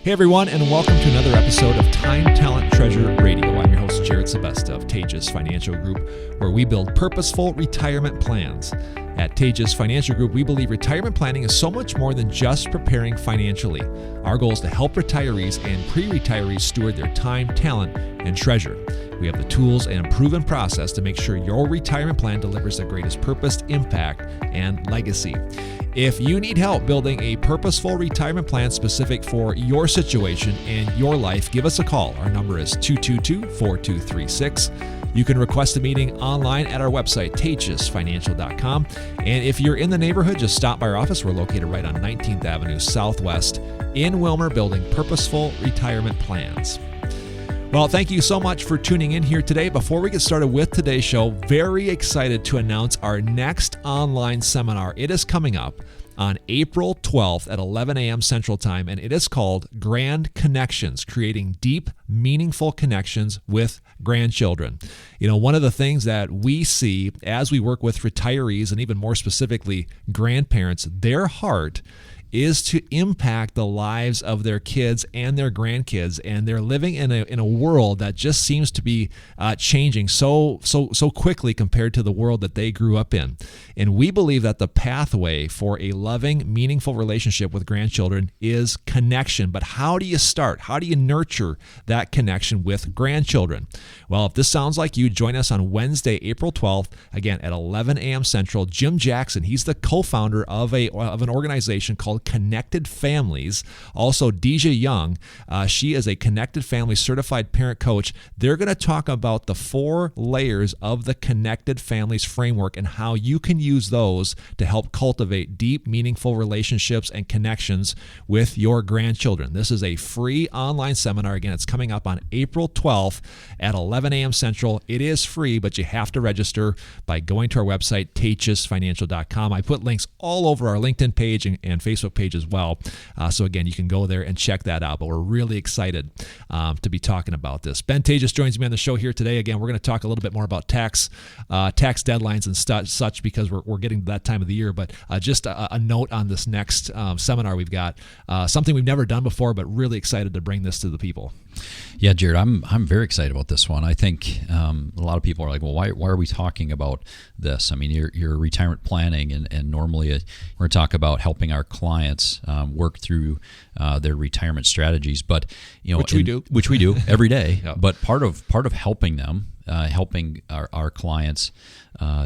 Hey everyone, and welcome to another episode of Time, Talent, Treasure Radio. I'm your host, Jared Sebesta of Taatjes Financial Group, where we build purposeful retirement plans. At Taatjes Financial Group, we believe retirement planning is so much more than just preparing financially. Our goal is to help retirees and pre-retirees steward their time, talent, and treasure. We have the tools and proven process to make sure your retirement plan delivers the greatest purpose, impact, and legacy. If you need help building a purposeful retirement plan specific for your situation and your life, give us a call. Our number is 222-4236. You can request a meeting online at our website, taatjesfinancial.com. And if you're in the neighborhood, just stop by our office. We're located right on 19th Avenue Southwest in Wilmer, building purposeful retirement plans. Well, thank you so much for tuning in here today. Before we get started with today's show, very excited to announce our next online seminar. It is coming up on April 12th at 11 a.m. Central Time, and it is called Grand Connections, Creating Deep, Meaningful Connections with Grandchildren. You know, one of the things that we see as we work with retirees, and even more specifically grandparents, their heart is to impact the lives of their kids and their grandkids, and they're living in a world that just seems to be changing so quickly compared to the world that they grew up in. And we believe that the pathway for a loving, meaningful relationship with grandchildren is connection. But how do you start? How do you nurture that connection with grandchildren? Well, if this sounds like you, join us on Wednesday, April 12th, again at 11 a.m. Central. Jim Jackson, he's the co-founder of an organization called Connected Families. Also, Deja Young, she is a Connected Family certified parent coach. They're going to talk about the 4 layers of the Connected Families framework and how you can use those to help cultivate deep, meaningful relationships and connections with your grandchildren. This is a free online seminar. Again, it's coming up on April 12th at 11 a.m. Central. It is free, but you have to register by going to our website, taatjesfinancial.com. I put links all over our LinkedIn page and Facebook page as well. So again, you can go there and check that out. But we're really excited to be talking about this. Ben Taatjes joins me on the show here today. Again, we're going to talk a little bit more about tax deadlines and such because we're getting to that time of the year. But just a note on this next seminar we've got, something we've never done before, but really excited to bring this to the people. Yeah, Jared, I'm very excited about this one. I think a lot of people are like, well, why are we talking about this? I mean, you're retirement planning, and normally we're going to talk about helping our clients work through their retirement strategies, but which we do every day. Yep. But part of helping them, helping our clients,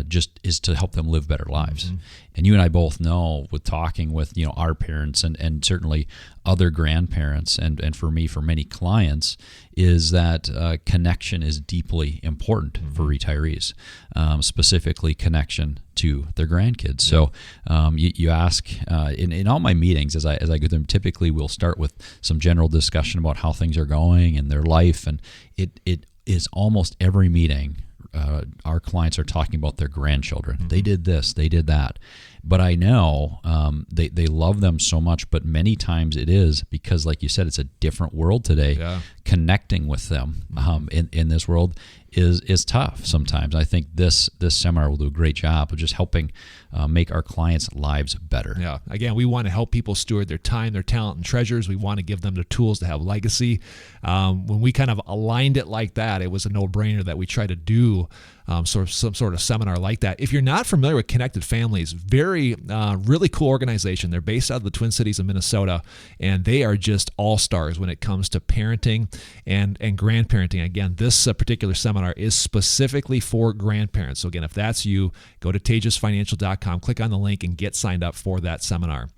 just is to help them live better lives. Mm-hmm. And you and I both know, with talking with our parents and certainly other grandparents, and for me, for many clients, is that connection is deeply important mm-hmm. for retirees, specifically connection to their grandkids. So you ask in all my meetings as I go through them, typically we'll start with some general discussion about how things are going in their life, and it is almost every meeting. Our clients are talking about their grandchildren. Mm-hmm. They did this, they did that. But I know they love them so much, but many times it is because, like you said, it's a different world today. Yeah. Connecting with them in this world is tough sometimes. I think this seminar will do a great job of just helping make our clients' lives better. Yeah. Again, we want to help people steward their time, their talent, and treasures. We want to give them the tools to have legacy. When we kind of aligned it like that, it was a no-brainer that we try to do some sort of seminar like that. If you're not familiar with Connected Families, really cool organization. They're based out of the Twin Cities of Minnesota, and they are just all-stars when it comes to parenting and grandparenting. Again, this particular seminar is specifically for grandparents. So again, if that's you, go to taatjesfinancial.com, click on the link, and get signed up for that seminar.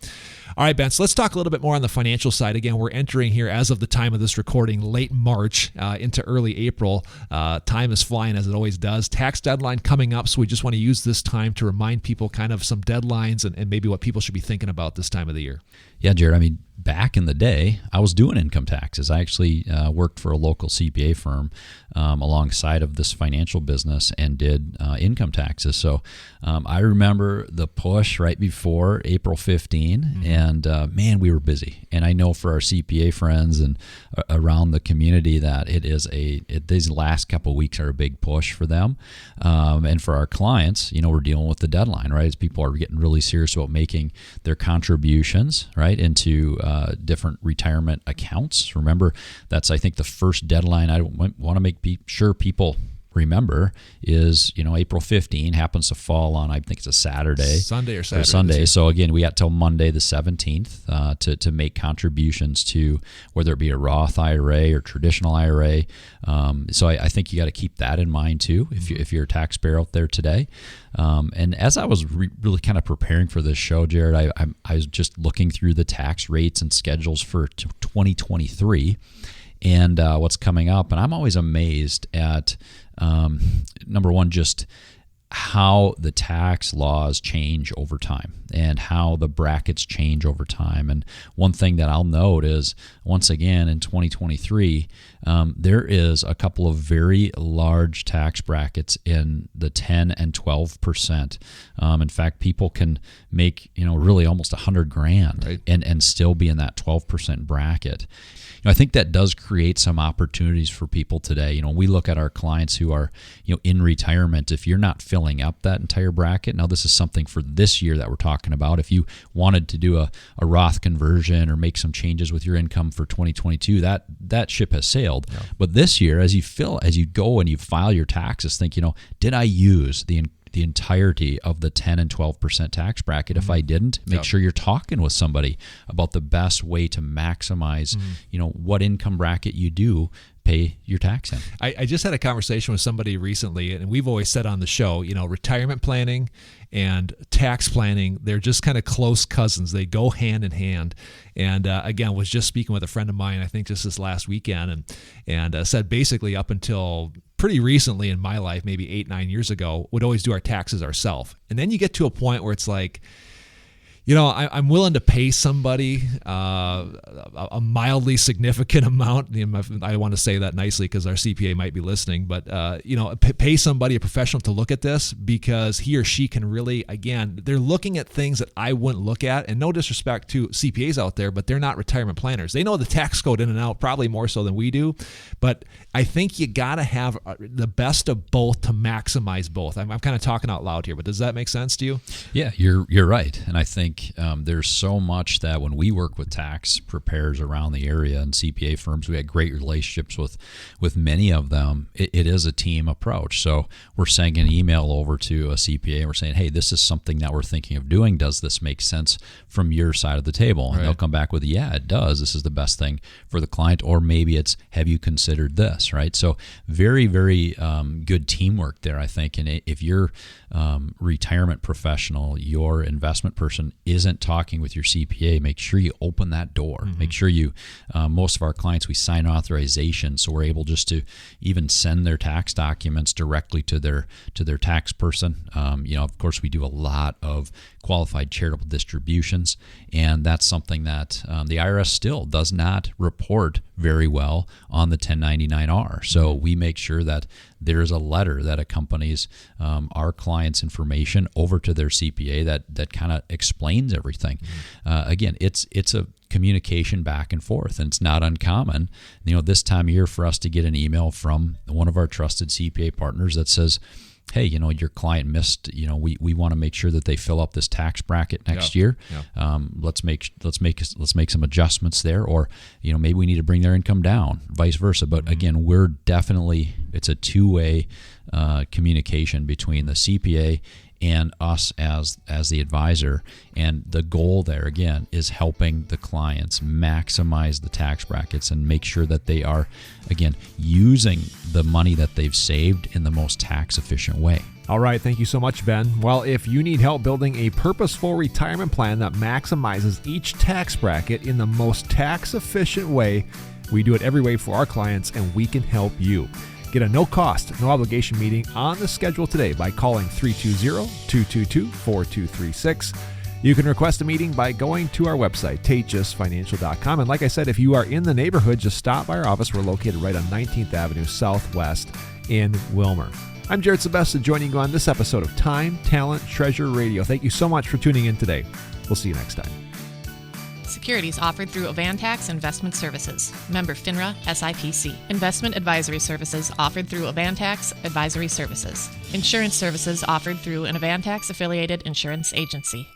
All right, Ben, so let's talk a little bit more on the financial side. Again, we're entering here, as of the time of this recording, late March into early April. Time is flying, as it always does. Tax deadline coming up, so we just want to use this time to remind people kind of some deadlines and maybe what people should be thinking about this time of the year. Yeah, Jared, I mean, back in the day, I was doing income taxes. I actually worked for a local CPA firm alongside outside of this financial business and did income taxes. So I remember the push right before April 15, and man, we were busy. And I know for our CPA friends and around the community that these last couple of weeks are a big push for them. And for our clients, we're dealing with the deadline, right? As people are getting really serious about making their contributions, right, into different retirement accounts. Remember, that's, I think, the first deadline I want to make sure people remember is, April 15 happens to fall on, I think it's a Sunday or Saturday. Sunday. So again, we got till Monday the 17th to make contributions to whether it be a Roth IRA or traditional IRA. So I think you got to keep that in mind too if you're a taxpayer out there today. And as I was really kind of preparing for this show, Jared, I was just looking through the tax rates and schedules for 2023 and what's coming up. And I'm always amazed at, number one, just how the tax laws change over time and how the brackets change over time. And one thing that I'll note is, once again, in 2023, there is a couple of very large tax brackets in the 10 and 12%. In fact, people can make, really almost $100,000 right, and still be in that 12% bracket. I think that does create some opportunities for people today. We look at our clients who are, in retirement. If you're not filling up that entire bracket, now this is something for this year that we're talking about. If you wanted to do a Roth conversion or make some changes with your income for 2022, that ship has sailed. Yeah. But this year, as you go and you file your taxes, think, did I use the entirety of the 10 and 12% tax bracket? If I didn't, make sure you're talking with somebody about the best way to maximize, what income bracket you do pay your tax in. I just had a conversation with somebody recently, and we've always said on the show, retirement planning and tax planning, they're just kind of close cousins. They go hand in hand. And again, was just speaking with a friend of mine, I think just this last weekend, and said basically up until pretty recently in my life, maybe 8-9 years ago, would always do our taxes ourselves. And then you get to a point where it's like, I'm willing to pay somebody a mildly significant amount. I want to say that nicely because our CPA might be listening, but pay somebody, a professional, to look at this because he or she can really, again, they're looking at things that I wouldn't look at. And no disrespect to CPAs out there, but they're not retirement planners. They know the tax code in and out, probably more so than we do. But I think you got to have the best of both to maximize both. I'm kind of talking out loud here, but does that make sense to you? Yeah, you're right. And I think there's so much that when we work with tax preparers around the area and CPA firms, we had great relationships with many of them. It is a team approach. So we're sending an email over to a CPA and we're saying, hey, this is something that we're thinking of doing. Does this make sense from your side of the table? And they'll come back with, yeah, it does. This is the best thing for the client. Or maybe it's, have you considered this, right? So very, very good teamwork there, I think. And if you're retirement professional, your investment person isn't talking with your CPA, make sure you open that door. Make sure you, most of our clients, we sign authorization, so we're able just to even send their tax documents directly to their tax person. Of course, we do a lot of qualified charitable distributions, and that's something that the IRS still does not report very well on the 1099-R. So we make sure that there is a letter that accompanies our client's information over to their CPA that kind of explains everything. Again, it's a communication back and forth, and it's not uncommon, this time of year for us to get an email from one of our trusted CPA partners that says, hey, your client missed, we want to make sure that they fill up this tax bracket next year. Let's make some adjustments there, or, maybe we need to bring their income down, vice versa. But again, it's a two-way communication between the CPA and us as the advisor. And the goal there, again, is helping the clients maximize the tax brackets and make sure that they are, again, using the money that they've saved in the most tax efficient way. All right. Thank you so much, Ben. Well, if you need help building a purposeful retirement plan that maximizes each tax bracket in the most tax efficient way, we do it every way for our clients, and we can help you. Get a no-cost, no-obligation meeting on the schedule today by calling 320-222-4236. You can request a meeting by going to our website, taatjesfinancial.com. And like I said, if you are in the neighborhood, just stop by our office. We're located right on 19th Avenue Southwest in Wilmer. I'm Jared Sebesta, joining you on this episode of Time, Talent, Treasure Radio. Thank you so much for tuning in today. We'll see you next time. Securities offered through Avantax Investment Services. Member FINRA SIPC. Investment advisory services offered through Avantax Advisory Services. Insurance services offered through an Avantax affiliated insurance agency.